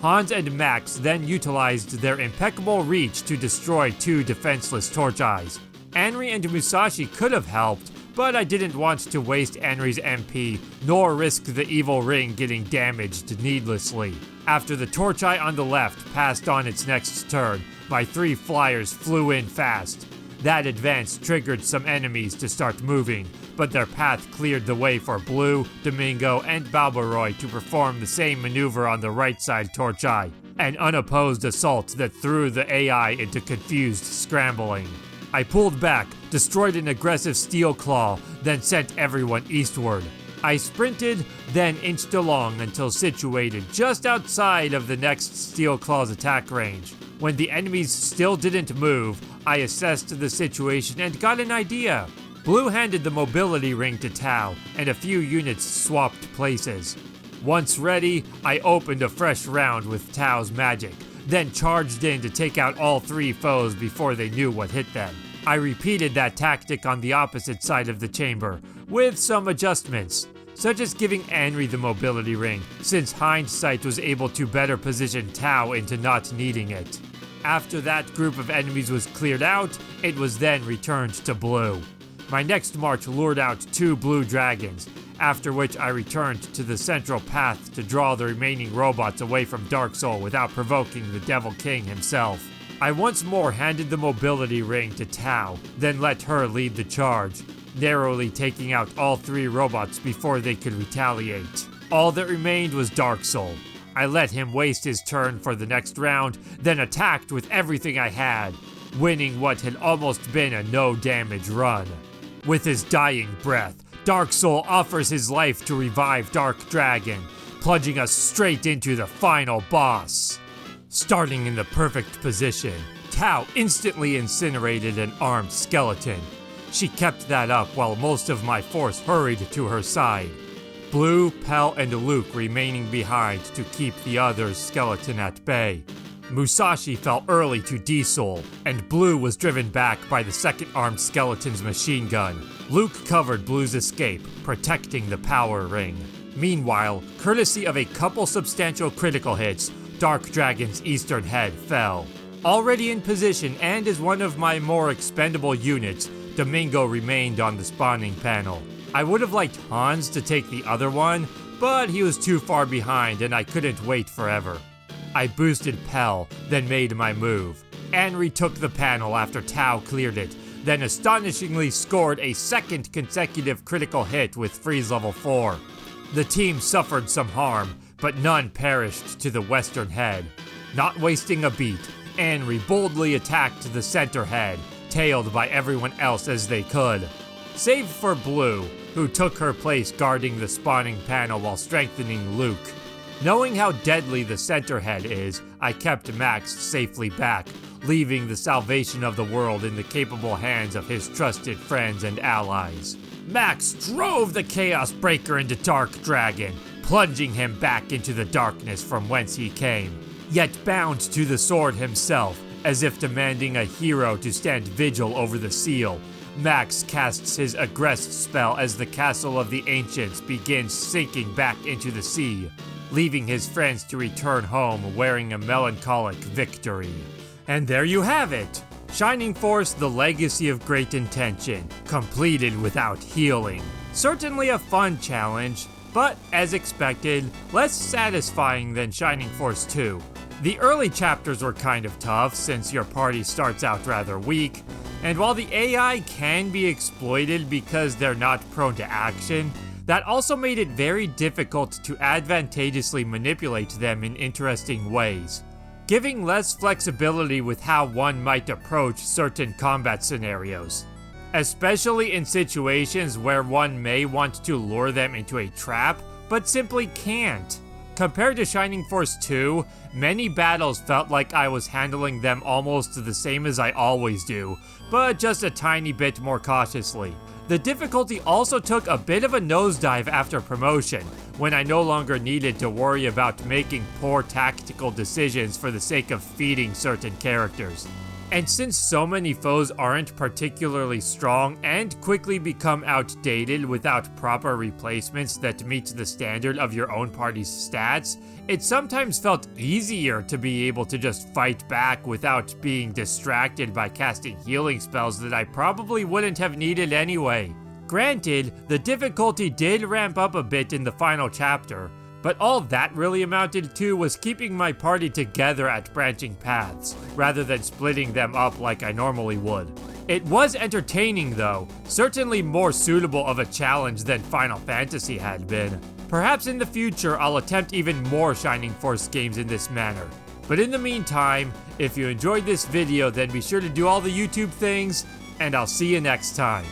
Hans and Max then utilized their impeccable reach to destroy 2 defenseless Torch Eyes. Anri and Musashi could have helped, but I didn't want to waste Anri's MP, nor risk the evil ring getting damaged needlessly. After the Torch Eye on the left passed on its next turn, my 3 flyers flew in fast. That advance triggered some enemies to start moving, but their path cleared the way for Blue, Domingo, and Balbaroy to perform the same maneuver on the right side Torch Eye, an unopposed assault that threw the AI into confused scrambling. I pulled back, destroyed an aggressive Steel Claw, then sent everyone eastward. I sprinted, then inched along until situated just outside of the next Steel Claw's attack range. When the enemies still didn't move, I assessed the situation and got an idea. Blue handed the mobility ring to Tao, and a few units swapped places. Once ready, I opened a fresh round with Tao's magic, then charged in to take out all 3 foes before they knew what hit them. I repeated that tactic on the opposite side of the chamber, with some adjustments, such as giving Anri the mobility ring, since hindsight was able to better position Tao into not needing it. After that group of enemies was cleared out, it was then returned to Blue. My next march lured out 2 blue dragons, after which I returned to the central path to draw the remaining robots away from Dark Soul without provoking the Devil King himself. I once more handed the mobility ring to Tao, then let her lead the charge, narrowly taking out all 3 robots before they could retaliate. All that remained was Dark Soul. I let him waste his turn for the next round, then attacked with everything I had, winning what had almost been a no-damage run. With his dying breath, Dark Soul offers his life to revive Dark Dragon, plunging us straight into the final boss. Starting in the perfect position, Tao instantly incinerated an armed skeleton. She kept that up while most of my force hurried to her side. Blue, Pel, and Luke remaining behind to keep the other's skeleton at bay. Musashi fell early to D-Soul, and Blue was driven back by the second armed skeleton's machine gun. Luke covered Blue's escape, protecting the power ring. Meanwhile, courtesy of a couple substantial critical hits, Dark Dragon's eastern head fell. Already in position and as one of my more expendable units, Domingo remained on the spawning panel. I would have liked Hans to take the other one, but he was too far behind and I couldn't wait forever. I boosted Pel, then made my move. Anri took the panel after Tao cleared it, then astonishingly scored a second consecutive critical hit with freeze level 4. The team suffered some harm, but none perished to the western head. Not wasting a beat, Anri boldly attacked the center head, tailed by everyone else as they could. Save for Blue, who took her place guarding the spawning panel while strengthening Luke. Knowing how deadly the center head is, I kept Max safely back, leaving the salvation of the world in the capable hands of his trusted friends and allies. Max drove the Chaos Breaker into Dark Dragon, plunging him back into the darkness from whence he came, yet bound to the sword himself, as if demanding a hero to stand vigil over the seal. Max casts his Aggress spell as the Castle of the Ancients begins sinking back into the sea, leaving his friends to return home wearing a melancholic victory. And there you have it! Shining Force: The Legacy of Great Intention, completed without healing. Certainly a fun challenge, but as expected, less satisfying than Shining Force 2. The early chapters were kind of tough since your party starts out rather weak, and while the AI can be exploited because they're not prone to action, that also made it very difficult to advantageously manipulate them in interesting ways, giving less flexibility with how one might approach certain combat scenarios, especially in situations where one may want to lure them into a trap, but simply can't. Compared to Shining Force 2, many battles felt like I was handling them almost the same as I always do, but just a tiny bit more cautiously. The difficulty also took a bit of a nosedive after promotion, when I no longer needed to worry about making poor tactical decisions for the sake of feeding certain characters. And since so many foes aren't particularly strong and quickly become outdated without proper replacements that meet the standard of your own party's stats, it sometimes felt easier to be able to just fight back without being distracted by casting healing spells that I probably wouldn't have needed anyway. Granted, the difficulty did ramp up a bit in the final chapter, but all that really amounted to was keeping my party together at branching paths, rather than splitting them up like I normally would. It was entertaining though, certainly more suitable of a challenge than Final Fantasy had been. Perhaps in the future I'll attempt even more Shining Force games in this manner. But in the meantime, if you enjoyed this video then be sure to do all the YouTube things, and I'll see you next time.